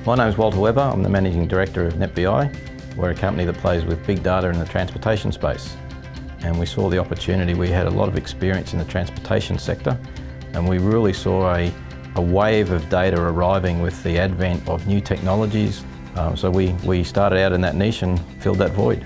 My name is Walter Webber. I'm the Managing Director of NetBI. We're a company that plays with big data in the transportation space. And we saw the opportunity. We had a lot of experience in the transportation sector, and we really saw a wave of data arriving with the advent of new technologies. So we started out in that niche and filled that void.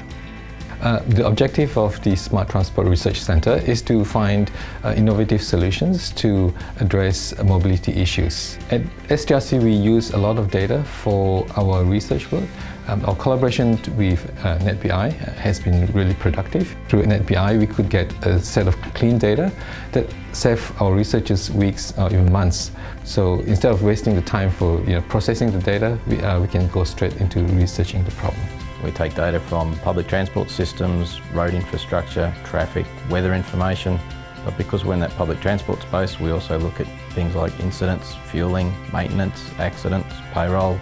The objective of the Smart Transport Research Centre is to find innovative solutions to address mobility issues. At STRC, we use a lot of data for our research work. Our collaboration with NetBI has been really productive. Through NetBI, we could get a set of clean data that save our researchers weeks or even months. So instead of wasting the time for processing the data, we can go straight into researching the problem. We take data from public transport systems, road infrastructure, traffic, weather information. But because we're in that public transport space, we also look at things like incidents, fueling, maintenance, accidents, payroll,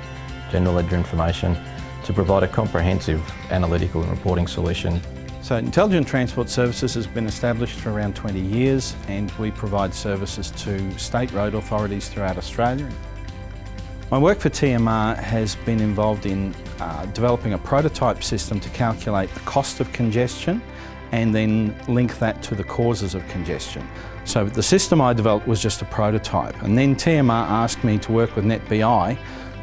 general ledger information to provide a comprehensive analytical and reporting solution. So Intelligent Transport Services has been established for around 20 years, and we provide services to state road authorities throughout Australia. My work for TMR has been involved in developing a prototype system to calculate the cost of congestion and then link that to the causes of congestion. So the system I developed was just a prototype, and then TMR asked me to work with NetBI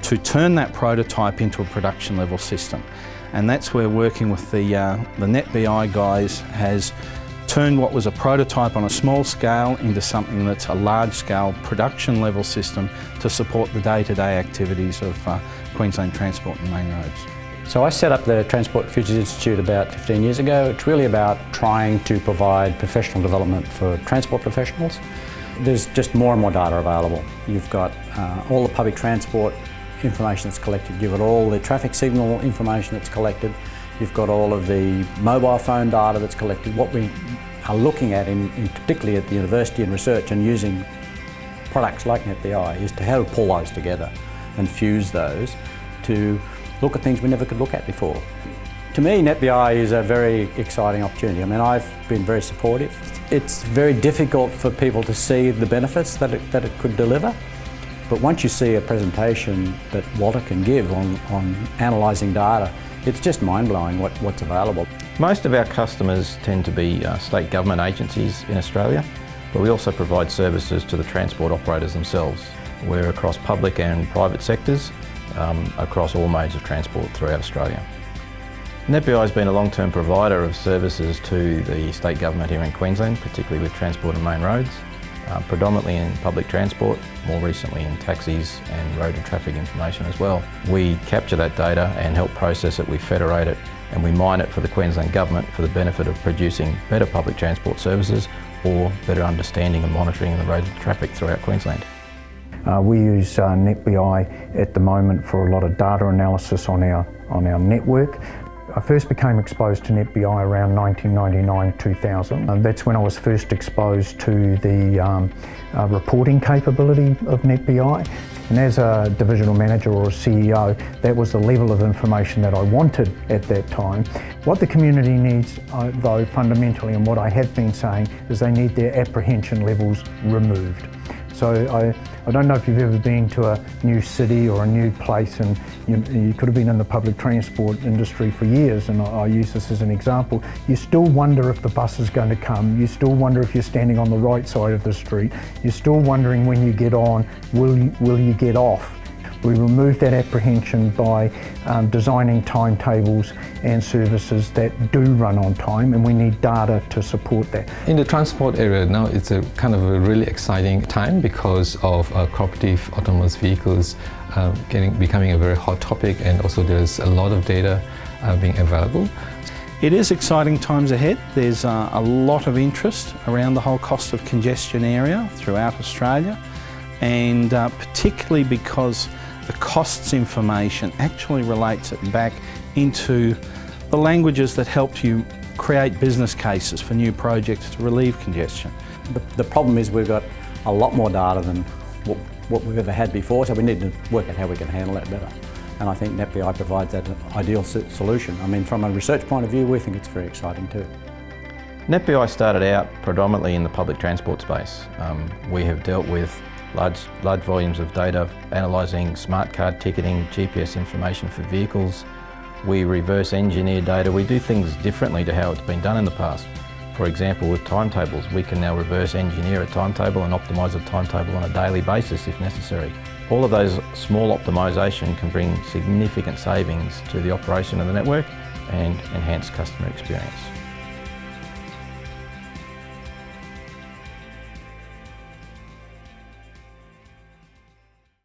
to turn that prototype into a production level system. And that's where working with the NetBI guys has turned what was a prototype on a small scale into something that's a large scale production level system to support the day-to-day activities of Queensland Transport and Main Roads. So I set up the Transport Futures Institute about 15 years ago. It's really about trying to provide professional development for transport professionals. There's just more and more data available. You've got all the public transport information that's collected, you've got all the traffic signal information that's collected, you've got all of the mobile phone data that's collected. What we are looking at, particularly at the university and research and using products like NetBI, is to how to pull those together and fuse those to look at things we never could look at before. To me, NetBI is a very exciting opportunity. I mean, I've been very supportive. It's very difficult for people to see the benefits that it could deliver. But once you see a presentation that Walter can give on analysing data, it's just mind-blowing what's available. Most of our customers tend to be state government agencies in Australia, but we also provide services to the transport operators themselves. We're across public and private sectors, across all modes of transport throughout Australia. NetBI has been a long-term provider of services to the state government here in Queensland, particularly with transport and main roads. Predominantly in public transport, more recently in taxis and road and traffic information as well. We capture that data and help process it, we federate it, and we mine it for the Queensland Government for the benefit of producing better public transport services or better understanding and monitoring of the road and traffic throughout Queensland. We use NetBI at the moment for a lot of data analysis on our network. I first became exposed to NetBI around 1999-2000. That's when I was first exposed to the reporting capability of NetBI. And as a divisional manager or a CEO, that was the level of information that I wanted at that time. What the community needs, though, fundamentally, and what I have been saying, is they need their apprehension levels removed. So I don't know if you've ever been to a new city or a new place, and you could have been in the public transport industry for years, and I use this as an example. You still wonder if the bus is going to come. You still wonder if you're standing on the right side of the street. You're still wondering when you get on, will you get off? We remove that apprehension by designing timetables and services that do run on time, and we need data to support that. In the transport area now, it's a kind of a really exciting time because of cooperative autonomous vehicles becoming a very hot topic, and also there's a lot of data being available. It is exciting times ahead. There's a lot of interest around the whole cost of congestion area throughout Australia, and particularly because the costs information actually relates it back into the languages that help you create business cases for new projects to relieve congestion. The problem is we've got a lot more data than what we've ever had before, so we need to work out how we can handle that better. And I think NetBI provides that ideal solution. I mean, from a research point of view, we think it's very exciting too. NetBI started out predominantly in the public transport space. We have dealt with large volumes of data, analysing smart card ticketing, GPS information for vehicles. We reverse engineer data. We do things differently to how it's been done in the past. For example, with timetables, we can now reverse engineer a timetable and optimise a timetable on a daily basis if necessary. All of those small optimisation can bring significant savings to the operation of the network and enhance customer experience.